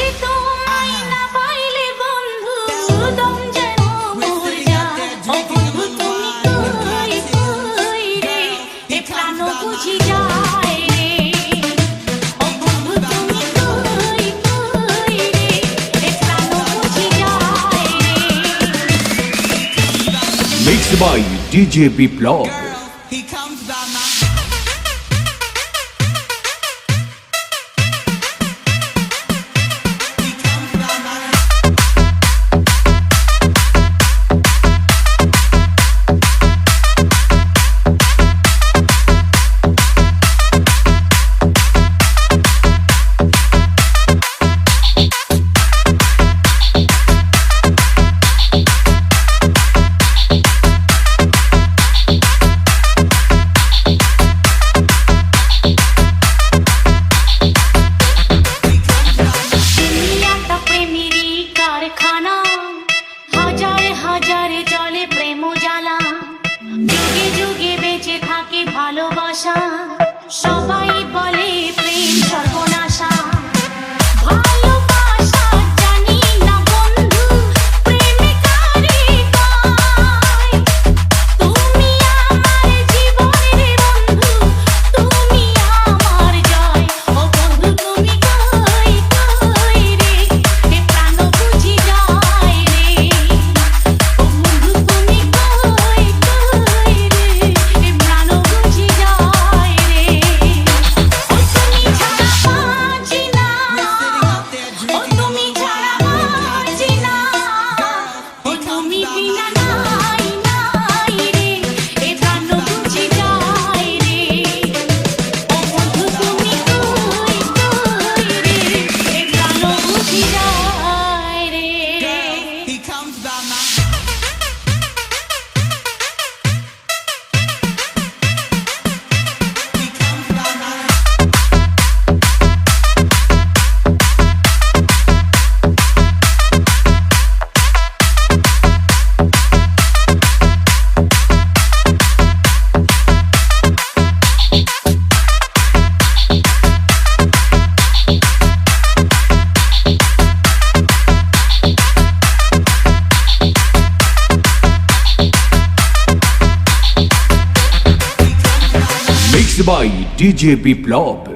সে তোমায় না পাইলে বন্ধু দম যেন মরে যায়। ও বন্ধু তুমি কই কই রে, এ প্রাণ বুঝি যায় রে। ও বন্ধু তুমি কই কই রে, এ প্রাণ বুঝি যায় রে। Mixed by DJ Biplov. He comes by my দুনিয়াটা প্রেমেরই কারখানা, হাজার হাজার জলে প্রেম জ্বালা। যুগে যুগে বেঁচে থাকে ভালোবাসা, সবাই বলে প্রেম সর্বনাশা। ভালোবাসা জানি না বন্ধু, প্রেমে কারে পায়। তুমি আমার জীবনের বন্ধু, তুমি আমার জয়। ও বন্ধু তুমি কই কই রে, এ প্রাণ বুঝি যায় রে। ও বন্ধু তুমি কই কই রে, এ প্রাণ বুঝি যায় রে। ও তুমি ছাড়া বাঁচি না, ও তুমি ছাড়া বাঁচি না। ও তুমি বিনা নাই নাই রে, এ প্রাণ বুঝি যায় রে। ও বন্ধু তুমি কই কই রে, এ প্রাণ বুঝি যায় রে। He comes by my He comes by my Mixed by DJ Biplov.